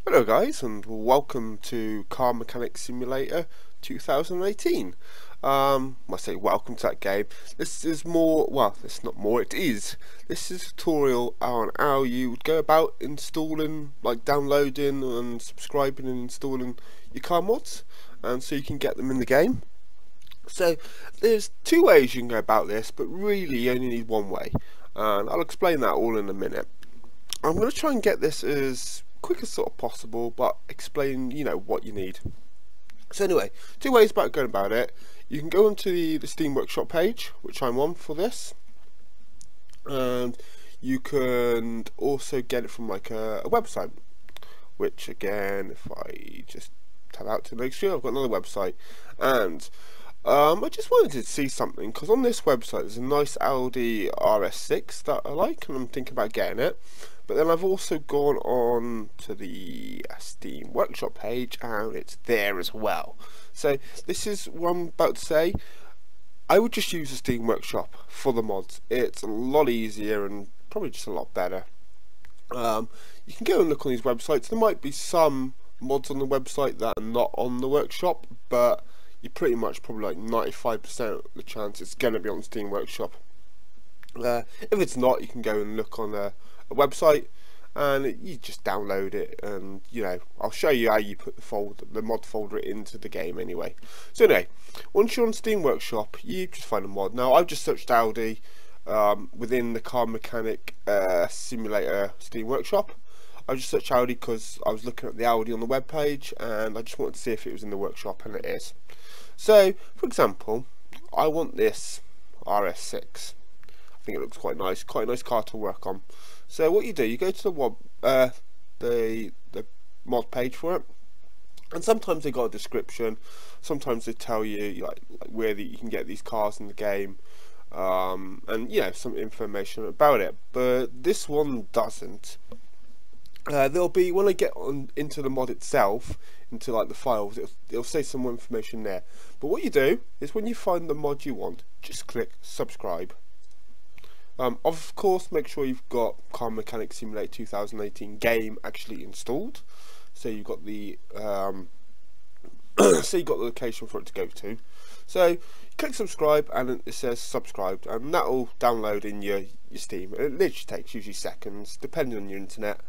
Hello guys, and welcome to Car Mechanic Simulator 2018. I say welcome to that game. This is more, well, it's not more, it is. This is a tutorial on how you would go about installing, like downloading and subscribing and installing your car mods, and so you can get them in the game. So there's two ways you can go about this, but really you only need one way, and I'll explain that all in a minute. I'm going to try and get this as quick as sort of possible, but explain, what you need. So anyway, two ways about going about it. You can go onto the Steam Workshop page, which I'm on for this, and you can also get it from like a website, which again, if I just tab out to make sure, I've got another website, and I just wanted to see something, because on this website there's a nice Audi RS6 that I like, and I'm thinking about getting it. But then I've also gone on to the Steam Workshop page, and it's there as well. So this is what I'm about to say. I would just use the Steam Workshop for the mods. It's a lot easier and probably just a lot better. You can go and look on these websites. There might be some mods on the website that are not on the workshop, but you pretty much probably like 95% of the chance it's going to be on Steam Workshop. If it's not, you can go and look on a website, and you just download it, and I'll show you how you put the mod folder into the game anyway. So anyway, once you're on Steam Workshop, you just find a mod. Now I've just searched Audi within the Car Mechanic Simulator Steam Workshop. I just searched Audi because I was looking at the Audi on the web page, and I just wanted to see if it was in the workshop, and it is. So for example, I want this RS6. I think it looks quite a nice car to work on. So what you do, you go to the mod page for it, and sometimes they got a description, sometimes they tell you like where you can get these cars in the game, and some information about it. But this one doesn't. There'll be, when I get into the mod itself, into like the files, it'll say some more information there. But what you do is, when you find the mod you want, just click subscribe. Of course, make sure you've got Car Mechanic Simulator 2018 game actually installed. So you've got the location for it to go to. So you click subscribe, and it says subscribed, and that'll download in your Steam. It literally takes usually seconds, depending on your internet,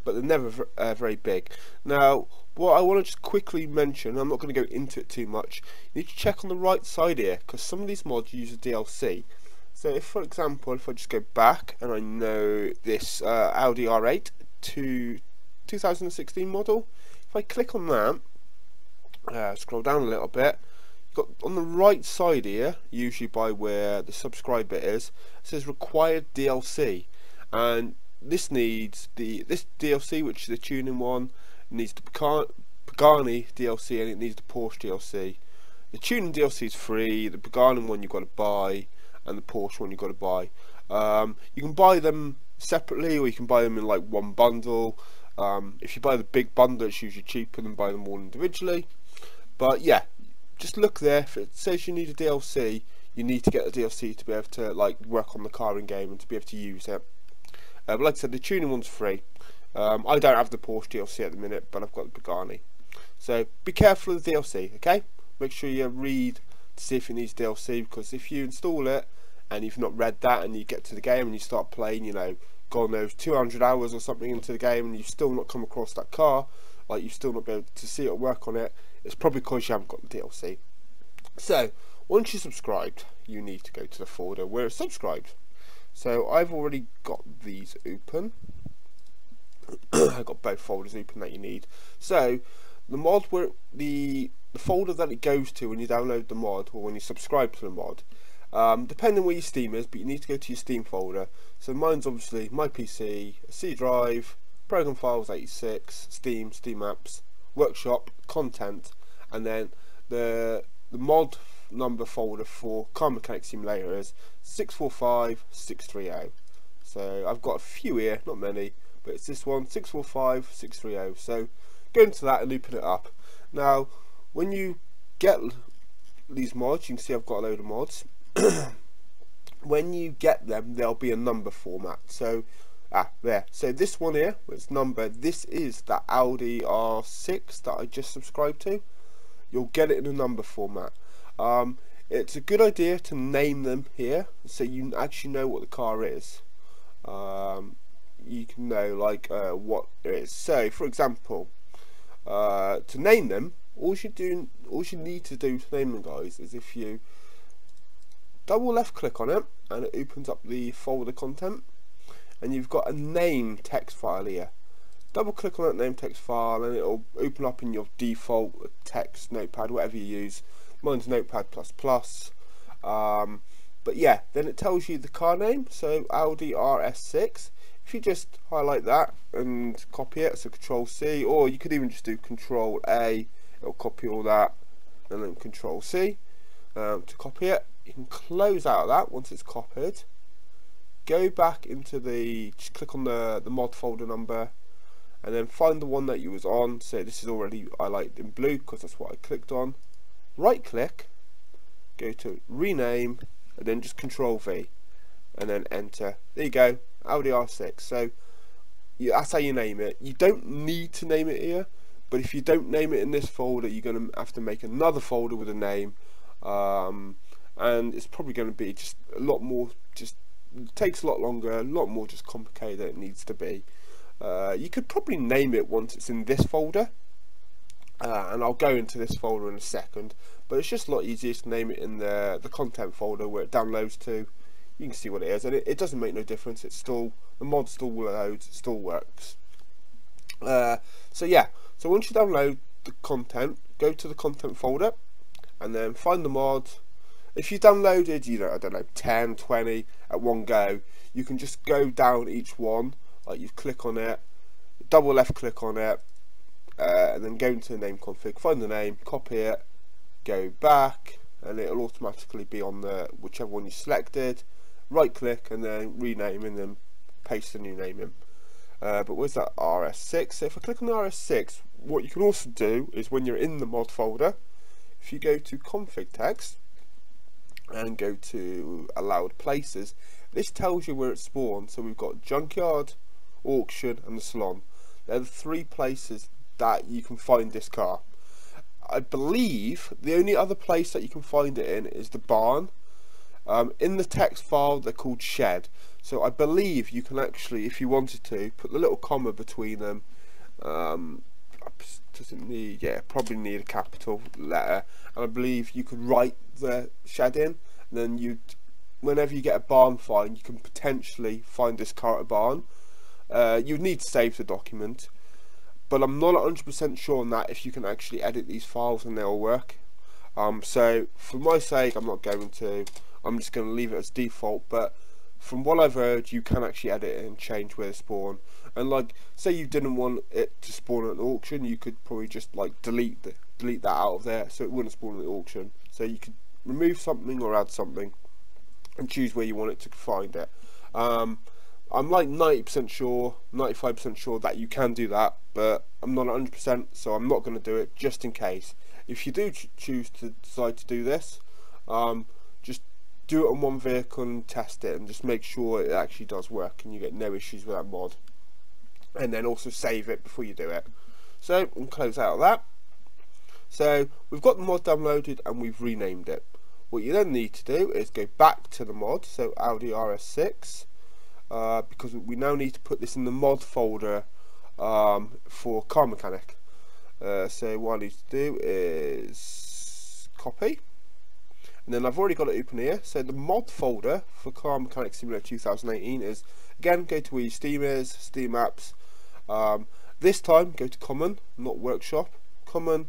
but they're never very big. Now, what I want to just quickly mention, I'm not going to go into it too much. You need to check on the right side here, because some of these mods use a DLC. So if, for example, if I just go back, and I know this Audi R8 to 2016 model, if I click on that, scroll down a little bit, you've got on the right side here, usually by where the subscribe bit is, it says required DLC, and this needs this DLC, which is the tuning one, needs the Pagani DLC, and it needs the Porsche DLC. The tuning DLC is free, the Pagani one you've got to buy, and the Porsche one you've got to buy. You can buy them separately, or you can buy them in like one bundle. If you buy the big bundle, it's usually cheaper than buy them all individually. But yeah, just look there. If it says you need a DLC, you need to get a DLC to be able to like work on the car in game and to be able to use it. But like I said, the tuning one's free. I don't have the Porsche DLC at the minute, but I've got the Pagani. So be careful of the DLC, okay? Make sure you read to see if it needs DLC, because if you install it and you've not read that, and you get to the game and you start playing, God knows, 200 hours or something into the game, and you've still not come across that car, like you've still not been able to see it or work on it, it's probably because you haven't got the DLC. So once you're subscribed, you need to go to the folder where it's subscribed. So I've already got these open. I've got both folders open that you need. So the mod, where the folder that it goes to when you download the mod, or when you subscribe to the mod, depending where your Steam is, but you need to go to your Steam folder. So mine's obviously my PC, a C drive, program files 86, Steam, Steam apps, workshop, content, and then the mod number folder for Car Mechanic Simulator is 645630. So I've got a few here, not many, but it's this one, 645630. So go into that and open it up. Now, when you get these mods, you can see I've got a load of mods. When you get them, there'll be a number format. So there. So this one here, its number, this is that Audi R6 that I just subscribed to. You'll get it in a number format. It's a good idea to name them here, so you actually know what the car is. You can know like what it is. So, for example, to name them, all you need to do to name them, guys, is if you double left click on it, and it opens up the folder content, and you've got a name text file here. Double click on that name text file, and it'll open up in your default text notepad, whatever you use. Mine's Notepad++. But yeah, then it tells you the car name, so Audi RS6. If you just highlight that and copy it, so Control C, or you could even just do Control A, it'll copy all that, and then Control C to copy it. You can close out of that once it's copied. Go back into just click on the mod folder number, and then find the one that you was on. So this is already highlighted in blue because that's what I clicked on. Right click, go to rename, and then just Control V, and then enter. There you go, Audi R6. So that's how you name it. You don't need to name it here, but if you don't name it in this folder, you're going to have to make another folder with a name, and it's probably going to be just a lot more, just takes a lot longer, a lot more just complicated than it needs to be. You could probably name it once it's in this folder, and I'll go into this folder in a second, but it's just a lot easier to name it in the content folder where it downloads to. You can see what it is, and it doesn't make no difference. It's still, the mod still loads, it still works. So yeah, so once you download the content, go to the content folder and then find the mod. If you downloaded, you know, I don't know, 10, 20 at one go, you can just go down each one, like you click on it, double left click on it, and then go into the name config, find the name, copy it, go back, and it'll automatically be on the whichever one you selected. Right click and then rename, and then paste the new name in. But where's that RS6? So if I click on the RS6, what you can also do is when you're in the mod folder, if you go to config text and go to allowed places, this tells you where it's spawned. So we've got junkyard, auction, and the salon. They're the three places that you can find this car. I believe the only other place that you can find it in is the barn. In the text file they're called shed, so I believe you can actually, if you wanted to, put the little comma between them. Doesn't need, yeah, probably need a capital letter, and I believe you could write the shed in, and then whenever you get a barn find, you can potentially find this car at a barn. You'd need to save the document, but I'm not 100% sure on that, if you can actually edit these files and they'll work. So for my sake, I'm not going to. I'm just going to leave it as default, but from what I've heard, you can actually edit it and change where they spawn. And like, say you didn't want it to spawn at an auction, you could probably just like delete that out of there, so it wouldn't spawn at the auction. So you could remove something or add something, and choose where you want it to find it. I'm like 90% sure, 95% sure that you can do that, but I'm not 100%, so I'm not going to do it just in case. If you do choose to decide to do this, just do it on one vehicle and test it, and just make sure it actually does work and you get no issues with that mod, and then also save it before you do it. So we'll close out of that. So we've got the mod downloaded and we've renamed it. What you then need to do is go back to the mod, so Audi RS6, because we now need to put this in the mod folder for Car Mechanic. So what I need to do is copy, and then I've already got it open here. So the mod folder for Car Mechanic Simulator 2018 is, again, go to where your Steam is, Steam apps. This time go to Common, not Workshop. Common,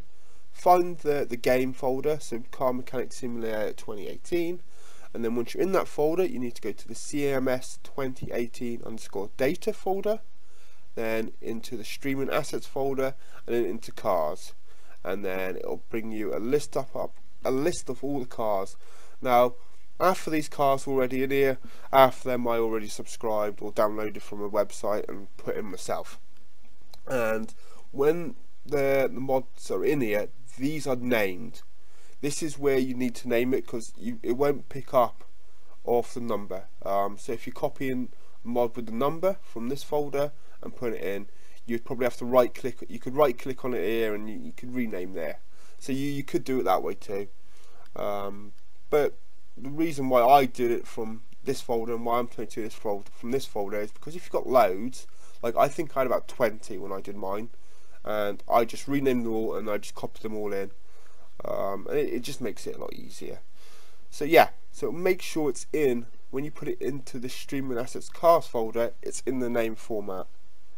find the game folder, so Car Mechanic Simulator 2018, and then once you're in that folder, you need to go to the CMS 2018_data folder, then into the streaming assets folder, and then into cars, and then it'll bring you a list of all the cars. Now, after these cars already in here, after them I already subscribed or downloaded from a website and put in myself. And when the mods are in here, these are named. This is where you need to name it, because it won't pick up off the number. So if you're copying mod with the number from this folder and put it in, you'd probably have to right click. You could right click on it here and you could rename there. So you could do it that way too. But the reason why I did it from this folder and why I'm playing to this folder from this folder is because if you've got loads, like I think I had about 20 when I did mine, and I just renamed them all and I just copied them all in, and it just makes it a lot easier. So yeah, so make sure it's in, when you put it into the Streaming Assets Cars folder, it's in the name format.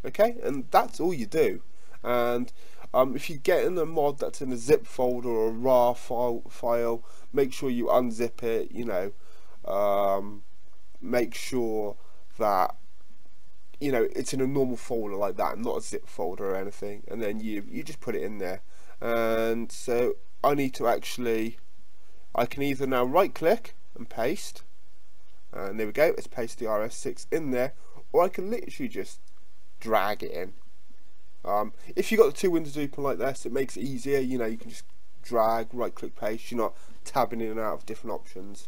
Okay, and that's all you do. And if you get in a mod that's in a zip folder or a RAR file, make sure you unzip it, you know, make sure that, you know, it's in a normal folder like that, not a zip folder or anything, and then you just put it in there. And so I need to actually, I can either now right click and paste, and there we go, let's paste the RS6 in there, or I can literally just drag it in. If you've got the two windows open like this, it makes it easier, you know, you can just drag, right click, paste, you're not tabbing in and out of different options.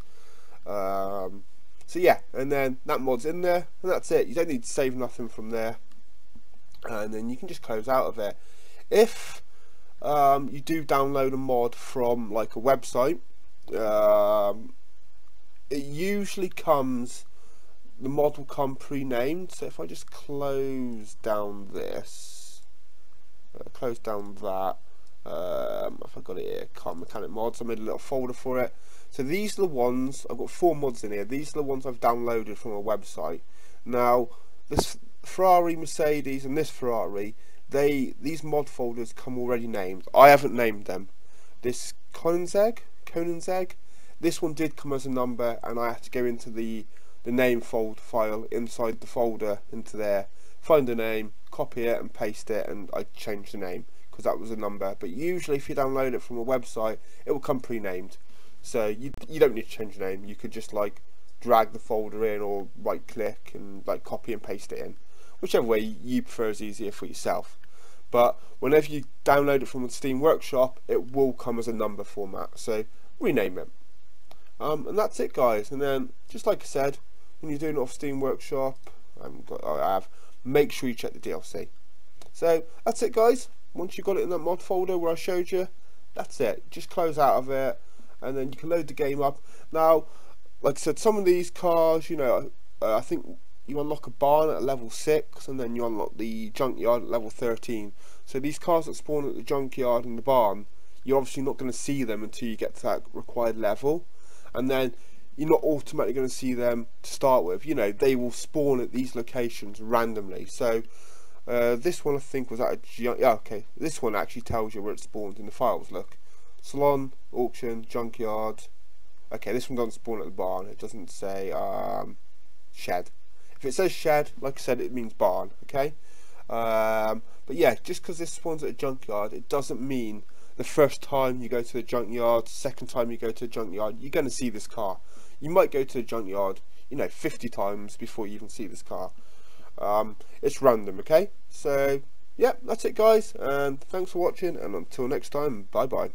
So yeah, and then that mod's in there, and that's it. You don't need to save nothing from there, and then you can just close out of it. If you do download a mod from like a website, it usually comes, the mod will come pre-named. So if I just close down this, close down that, if I got it here, Car Mechanic Mods, I made a little folder for it. So these are the ones, I've got 4 mods in here, these are the ones I've downloaded from a website. Now this Ferrari, Mercedes and this Ferrari, these mod folders come already named. I haven't named them. This Koenigsegg, this one did come as a number, and I had to go into the name file inside the folder, into there, find the name, copy it and paste it, and I changed the name because that was a number. But usually if you download it from a website, it will come pre-named, so you don't need to change the name. You could just like drag the folder in, or right click and like copy and paste it in, whichever way you prefer is easier for yourself. But whenever you download it from the Steam Workshop, it will come as a number format, so rename it. And that's it, guys. And then, just like I said, when you're doing it off Steam Workshop, make sure you check the DLC. So that's it, guys. Once you've got it in that mod folder where I showed you, that's it. Just close out of it, and then you can load the game up. Now, like I said, some of these cars, you know, I think you unlock a barn at level 6, and then you unlock the junkyard at level 13. So these cars that spawn at the junkyard and the barn, you're obviously not going to see them until you get to that required level, and then you're not automatically going to see them to start with. You know, they will spawn at these locations randomly. So this one I think was at a yeah, okay, this one actually tells you where it spawned in the files. Look, salon, auction, junkyard. Okay, this one doesn't spawn at the barn. It doesn't say shed. If it says shed, like I said, it means barn. Okay, but yeah, just because this spawns at a junkyard, it doesn't mean the first time you go to the junkyard, second time you go to the junkyard, you're going to see this car. You might go to the junkyard, you know, 50 times before you even see this car. It's random. Okay, so yeah, that's it, guys, and thanks for watching, and until next time, bye bye.